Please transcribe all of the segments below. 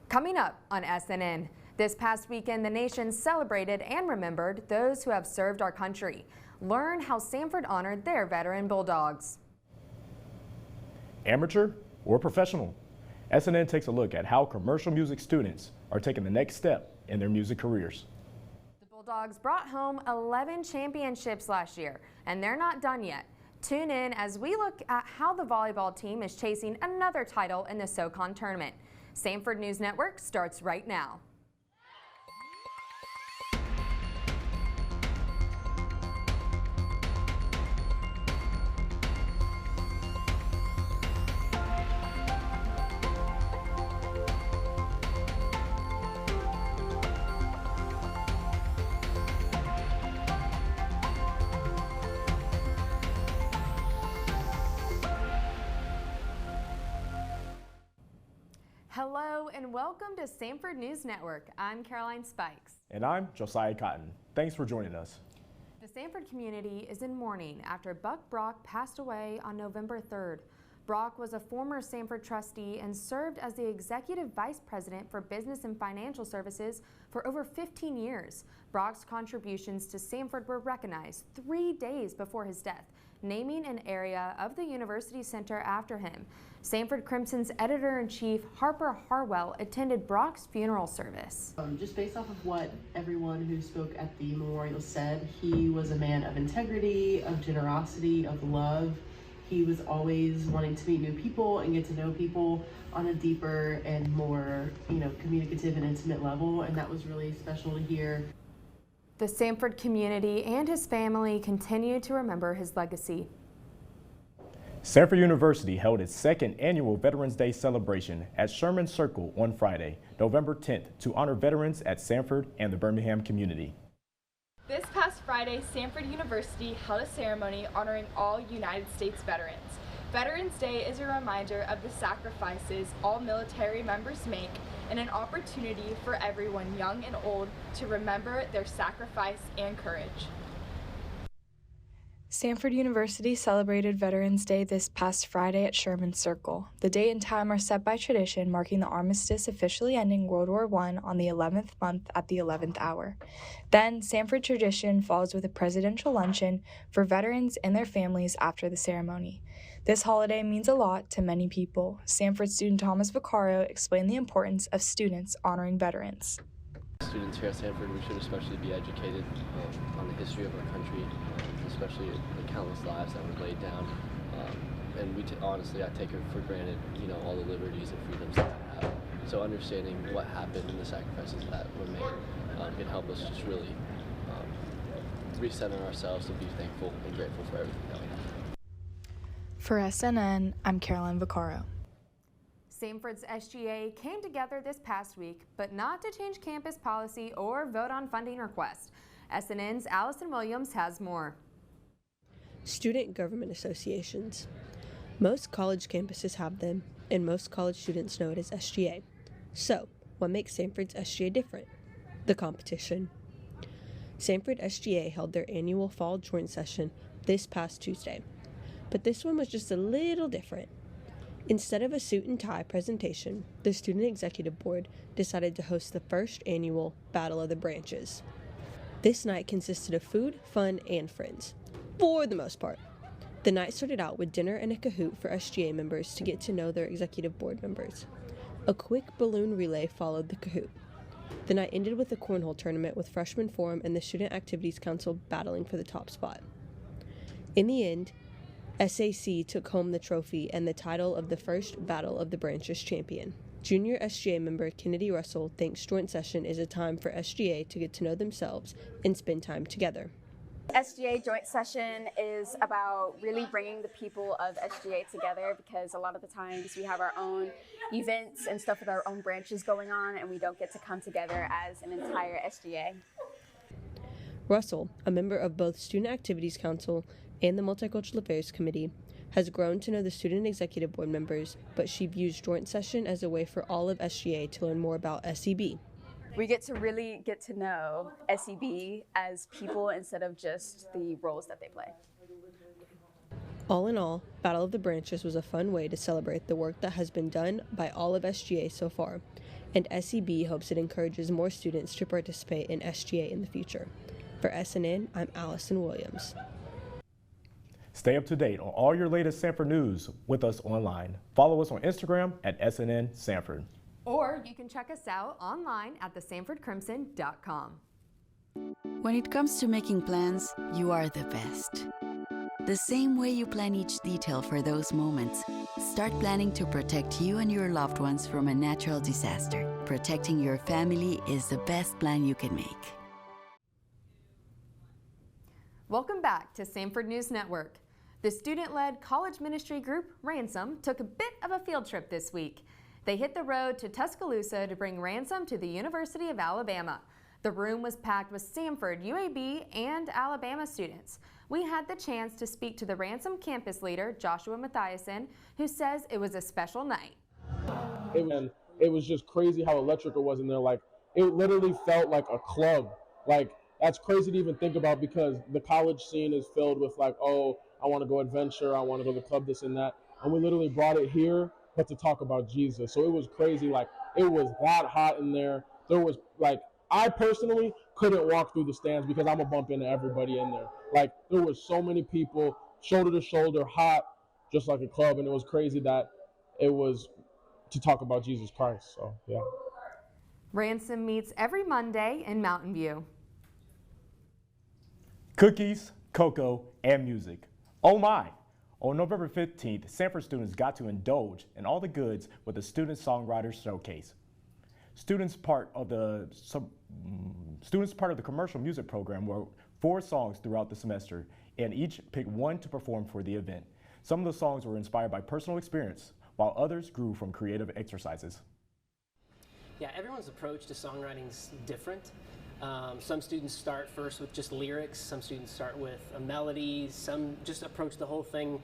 Coming up on SNN, this past weekend the nation celebrated and remembered those who have served our country. Learn how Samford honored their veteran Bulldogs. Amateur or professional, SNN takes a look at how commercial music students are taking the next step in their music careers. The Bulldogs brought home 11 championships last year, and they're not done yet. Tune in as we look at how the volleyball team is chasing another title in the SoCon tournament. Samford News Network starts right now. Hello and welcome to Samford News Network. I'm Caroline Spikes. And I'm Josiah Cotton. Thanks for joining us. The Samford community is in mourning after Buck Brock passed away on November 3rd. Brock was a former Samford trustee and served as the Executive Vice President for Business and Financial Services for over 15 years. Brock's contributions to Samford were recognized 3 days before his death, naming an area of the University Center after him. Samford Crimson's editor-in-chief Harper Harwell attended Brock's funeral service. Just based off of what everyone who spoke at the memorial said, he was a man of integrity, of generosity, of love. He was always wanting to meet new people and get to know people on a deeper and more, communicative and intimate level, and that was really special to hear. The Samford community and his family continue to remember his legacy. Samford University held its second annual Veterans Day celebration at Sherman Circle on Friday, November 10th, to honor veterans at Samford and the Birmingham community. This past Friday, Samford University held a ceremony honoring all United States veterans. Veterans Day is a reminder of the sacrifices all military members make and an opportunity for everyone, young and old, to remember their sacrifice and courage. Samford University celebrated Veterans Day this past Friday at Sherman Circle. The date and time are set by tradition, marking the armistice officially ending World War I on the 11th month at the 11th hour. Then, Samford tradition follows with a presidential luncheon for veterans and their families after the ceremony. This holiday means a lot to many people. Samford student Thomas Vaccaro explained the importance of students honoring veterans. Students here at Samford, we should especially be educated on the history of our country, especially the countless lives that were laid down. And honestly, I take it for granted, all the liberties and freedoms that we have. So understanding what happened and the sacrifices that were made can help us just really recenter ourselves and be thankful and grateful for everything that we have. For SNN, I'm Caroline Vaccaro. Samford's SGA came together this past week, but not to change campus policy or vote on funding requests. SNN's Allison Williams has more. Student government associations. Most college campuses have them, and most college students know it as SGA. So, what makes Samford's SGA different? The competition. Samford SGA held their annual fall joint session this past Tuesday, but this one was just a little different. Instead of a suit and tie presentation, the Student Executive Board decided to host the first annual Battle of the Branches. This night consisted of food, fun, and friends, for the most part. The night started out with dinner and a Kahoot for SGA members to get to know their Executive Board members. A quick balloon relay followed the Kahoot. The night ended with a cornhole tournament with Freshman Forum and the Student Activities Council battling for the top spot. In the end, SAC took home the trophy and the title of the first Battle of the Branches champion. Junior SGA member Kennedy Russell thinks joint session is a time for SGA to get to know themselves and spend time together. SGA joint session is about really bringing the people of SGA together, because a lot of the times we have our own events and stuff with our own branches going on and we don't get to come together as an entire SGA. Russell, a member of both Student Activities Council and the Multicultural Affairs Committee, has grown to know the Student Executive Board members, but she views joint session as a way for all of SGA to learn more about SEB. We get to really get to know SEB as people instead of just the roles that they play. All in all, Battle of the Branches was a fun way to celebrate the work that has been done by all of SGA so far, and SEB hopes it encourages more students to participate in SGA in the future. For SNN, I'm Allison Williams. Stay up to date on all your latest Samford news with us online. Follow us on Instagram at SNN Samford. Or you can check us out online at thesamfordcrimson.com. When it comes to making plans, you are the best. The same way you plan each detail for those moments, start planning to protect you and your loved ones from a natural disaster. Protecting your family is the best plan you can make. Welcome back to Samford News Network. The student-led college ministry group, Ransom, took a bit of a field trip this week. They hit the road to Tuscaloosa to bring Ransom to the University of Alabama. The room was packed with Samford, UAB, and Alabama students. We had the chance to speak to the Ransom campus leader, Joshua Mathiasen, who says it was a special night. It was just crazy how electric it was in there. Like, it literally felt like a club. Like, that's crazy to even think about, because the college scene is filled with like, oh, I want to go adventure, I want to go to the club, this and that. And we literally brought it here, but to talk about Jesus. So it was crazy. Like, it was that hot in there. There was like, I personally couldn't walk through the stands because I'm gonna bump into everybody in there. Like, there was so many people, shoulder to shoulder, hot, just like a club. And it was crazy that it was to talk about Jesus Christ. So, yeah. Ransom meets every Monday in Mountain View. Cookies, cocoa, and music. Oh my! On November 15th, Samford students got to indulge in all the goods with the Student Songwriters Showcase. Students part of the commercial music program wrote 4 songs throughout the semester, and each picked one to perform for the event. Some of the songs were inspired by personal experience, while others grew from creative exercises. Yeah, everyone's approach to songwriting is different. Some students start first with just lyrics, some students start with a melody, some just approach the whole thing,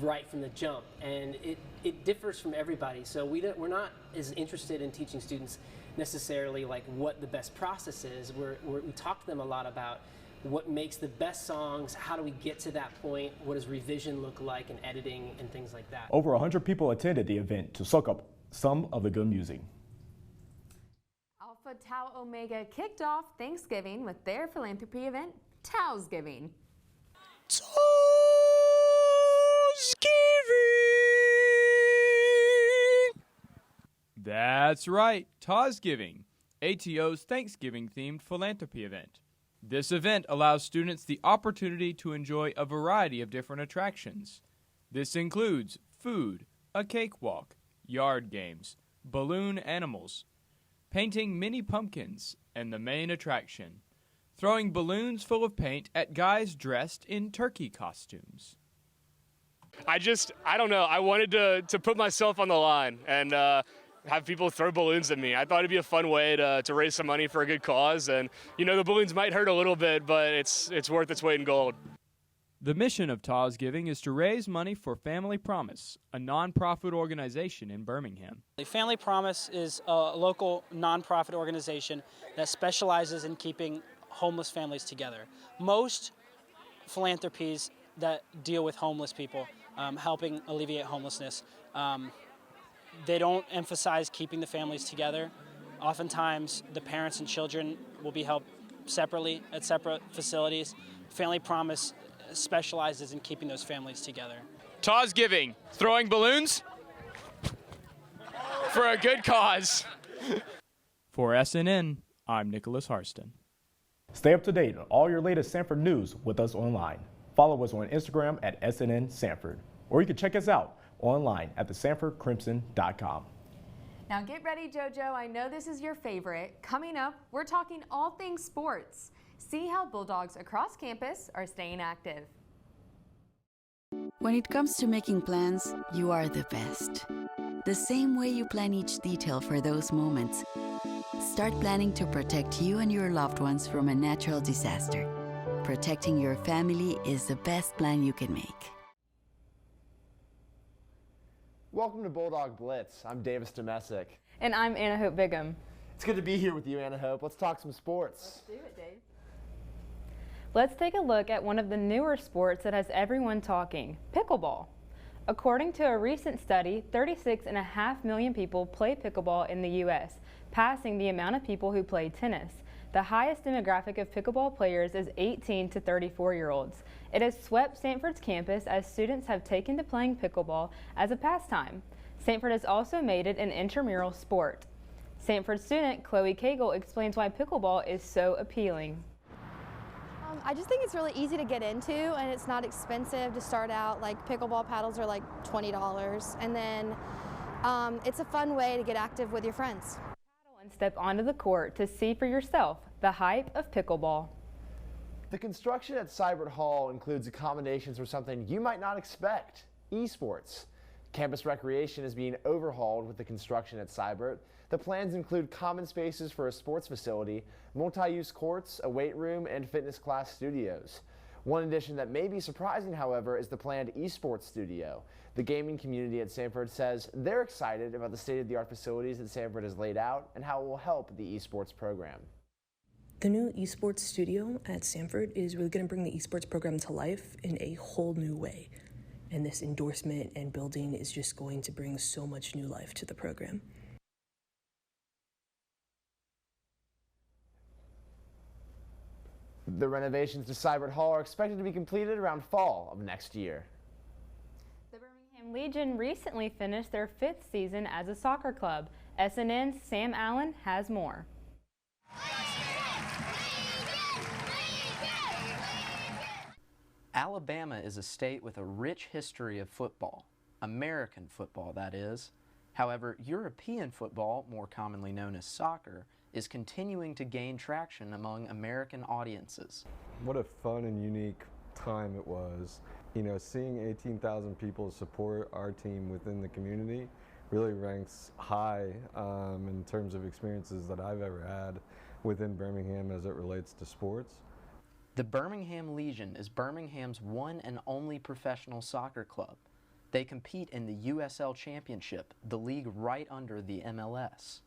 right from the jump, and it differs from everybody. So we're not as interested in teaching students necessarily like what the best process is. We talk to them a lot about what makes the best songs, how do we get to that point, what does revision look like, and editing and things like that. Over 100 people attended the event to soak up some of the good music. Alpha Tau Omega kicked off Thanksgiving with their philanthropy event, Tausgiving. That's right, Tausgiving, ATO's Thanksgiving-themed philanthropy event. This event allows students the opportunity to enjoy a variety of different attractions. This includes food, a cakewalk, yard games, balloon animals, painting mini pumpkins, and the main attraction, throwing balloons full of paint at guys dressed in turkey costumes. I don't know, I wanted to put myself on the line and have people throw balloons at me. I thought it'd be a fun way to raise some money for a good cause, and the balloons might hurt a little bit, but it's worth its weight in gold. The mission of Tausgiving is to raise money for Family Promise, a nonprofit organization in Birmingham. Family Promise is a local nonprofit organization that specializes in keeping homeless families together. Most philanthropies that deal with homeless people, helping alleviate homelessness, they don't emphasize keeping the families together. Oftentimes, the parents and children will be helped separately at separate facilities. Family Promise specializes in keeping those families together. Tausgiving, throwing balloons for a good cause. For SNN, I'm Nicholas Harston. Stay up to date on all your latest Samford news with us online. Follow us on Instagram at SNN Samford, or you can check us out online at thesamfordcrimson.com. Now get ready, JoJo. I know this is your favorite. Coming up, we're talking all things sports. See how Bulldogs across campus are staying active. When it comes to making plans, you are the best. The same way you plan each detail for those moments, start planning to protect you and your loved ones from a natural disaster. Protecting your family is the best plan you can make. Welcome to Bulldog Blitz. I'm Davis Domesic. And I'm Anna Hope Bigham. It's good to be here with you, Anna Hope. Let's talk some sports. Let's do it, Dave. Let's take a look at one of the newer sports that has everyone talking, pickleball. According to a recent study, 36.5 million people play pickleball in the U.S., passing the amount of people who play tennis. The highest demographic of pickleball players is 18 to 34-year-olds. It has swept Samford's campus as students have taken to playing pickleball as a pastime. Samford has also made it an intramural sport. Samford student Chloe Cagle explains why pickleball is so appealing. I just think it's really easy to get into, and it's not expensive to start out. Like pickleball paddles are like $20, and then it's a fun way to get active with your friends. Paddle and step onto the court to see for yourself the hype of pickleball. The construction at Samford Hall includes accommodations for something you might not expect: esports. Campus recreation is being overhauled with the construction at Samford. The plans include common spaces for a sports facility, multi-use courts, a weight room, and fitness class studios. One addition that may be surprising, however, is the planned esports studio. The gaming community at Samford says they're excited about the state-of-the-art facilities that Samford has laid out and how it will help the esports program. The new esports studio at Samford is really going to bring the esports program to life in a whole new way. And this endorsement and building is just going to bring so much new life to the program. The renovations to Samford Hall are expected to be completed around fall of next year. The Birmingham Legion recently finished their 5th season as a soccer club. SNN's Sam Allen has more. Alabama is a state with a rich history of football. American football, that is. However, European football, more commonly known as soccer, is continuing to gain traction among American audiences. What a fun and unique time it was. You know, seeing 18,000 people support our team within the community really ranks high in terms of experiences that I've ever had within Birmingham as it relates to sports. The Birmingham Legion is Birmingham's one and only professional soccer club. They compete in the USL Championship, the league right under the MLS.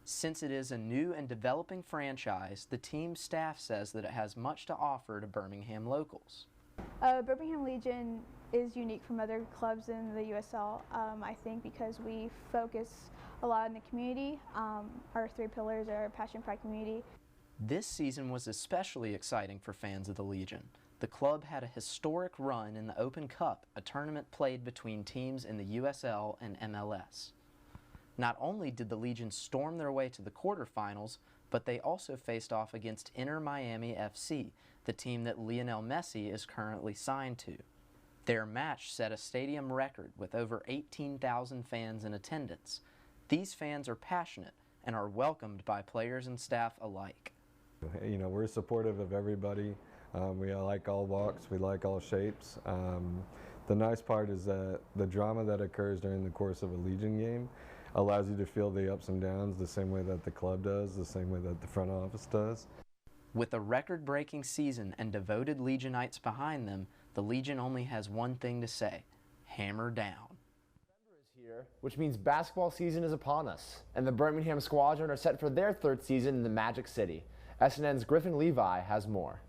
Since it is a new and developing franchise, the team's staff says that it has much to offer to Birmingham locals. Birmingham Legion is unique from other clubs in the USL, I think, because we focus a lot on the community. Our 3 pillars are passion, pride, community. This season was especially exciting for fans of the Legion. The club had a historic run in the Open Cup, a tournament played between teams in the USL and MLS. Not only did the Legion storm their way to the quarterfinals, but they also faced off against Inter Miami FC, the team that Lionel Messi is currently signed to. Their match set a stadium record with over 18,000 fans in attendance. These fans are passionate and are welcomed by players and staff alike. You know, we're supportive of everybody. We like all walks, we like all shapes. The nice part is that the drama that occurs during the course of a Legion game allows you to feel the ups and downs the same way that the club does, the same way that the front office does. With a record-breaking season and devoted Legionites behind them, the Legion only has one thing to say: hammer down. November is here, which means basketball season is upon us, and the Birmingham Squadron are set for their 3rd season in the Magic City. SNN's Griffin Levi has more.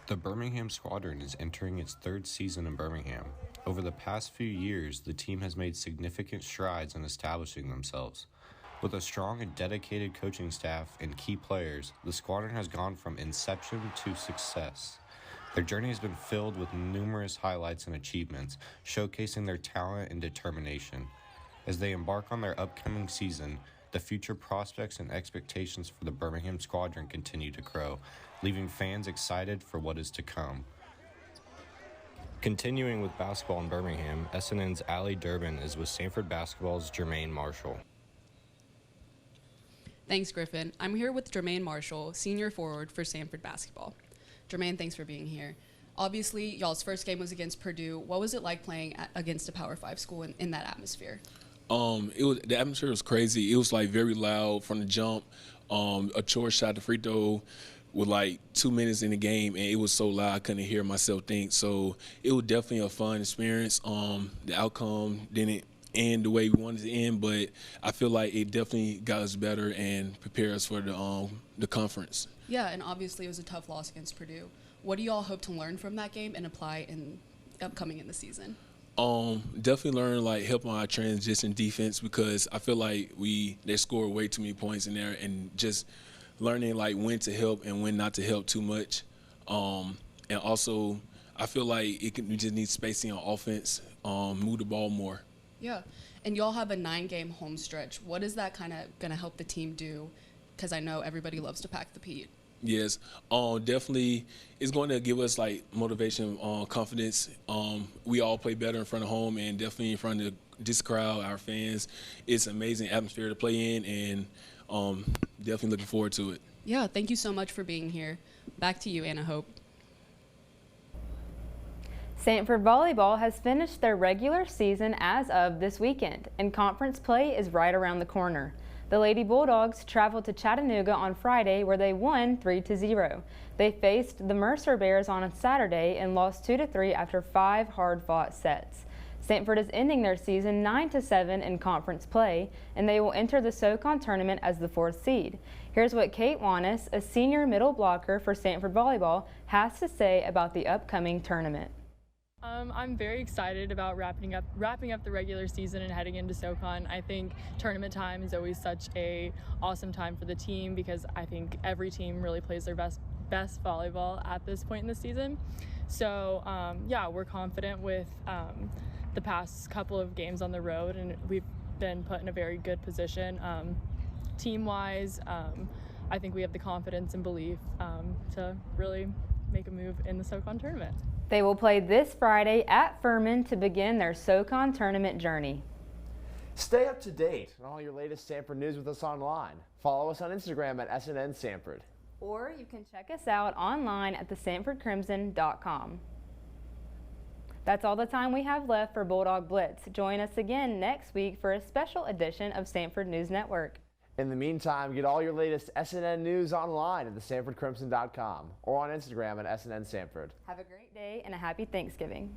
The Birmingham Squadron is entering its 3rd season in Birmingham. Over the past few years, the team has made significant strides in establishing themselves. With a strong and dedicated coaching staff and key players, the Squadron has gone from inception to success. Their journey has been filled with numerous highlights and achievements, showcasing their talent and determination. As they embark on their upcoming season, the future prospects and expectations for the Birmingham Squadron continue to grow, leaving fans excited for what is to come. Continuing with basketball in Birmingham, SNN's Allie Durbin is with Samford Basketball's Jermaine Marshall. Thanks, Griffin. I'm here with Jermaine Marshall, senior forward for Samford Basketball. Jermaine, thanks for being here. Obviously, y'all's first game was against Purdue. What was it like playing against a Power 5 school in that atmosphere? The atmosphere was crazy. It was like very loud from the jump. A short shot to free throw with like 2 minutes in the game, and it was so loud I couldn't hear myself think. So it was definitely a fun experience. The outcome didn't end the way we wanted to end, but I feel like it definitely got us better and prepared us for the conference. Yeah, and obviously it was a tough loss against Purdue. What do y'all hope to learn from that game and apply in upcoming in the season? Definitely learn like help on our transition defense, because I feel like they score way too many points in there, and just learning like when to help and when not to help too much. And also I feel like we just need spacing on offense, move the ball more. Yeah, and y'all have a 9-game home stretch. What is that kind of going to help the team do? Because I know everybody loves to pack the Pete. Yes, definitely it's going to give us like motivation, confidence. We all play better in front of home, and definitely in front of this crowd, our fans. It's an amazing atmosphere to play in, and definitely looking forward to it. Yeah, thank you so much for being here. Back to you, Anna Hope. Samford volleyball has finished their regular season as of this weekend, and conference play is right around the corner. The Lady Bulldogs traveled to Chattanooga on Friday, where they won 3-0. They faced the Mercer Bears on a Saturday and lost 2-3 after 5 hard-fought sets. Samford is ending their season 9-7 in conference play, and they will enter the SoCon tournament as the 4th seed. Here's what Kate Wanis, a senior middle blocker for Samford volleyball, has to say about the upcoming tournament. I'm very excited about wrapping up the regular season and heading into SoCon. I think tournament time is always such a awesome time for the team, because I think every team really plays their best volleyball at this point in the season. So yeah, we're confident with the past couple of games on the road, and we've been put in a very good position team-wise. I think we have the confidence and belief to really make a move in the SoCon tournament. They will play this Friday at Furman to begin their SoCon tournament journey. Stay up to date on all your latest Samford news with us online. Follow us on Instagram at SNN Samford. Or you can check us out online at thesamfordcrimson.com. That's all the time we have left for Bulldog Blitz. Join us again next week for a special edition of Samford News Network. In the meantime, get all your latest SNN news online at thesamfordcrimson.com or on Instagram at SNN Samford. Have a great day and a happy Thanksgiving.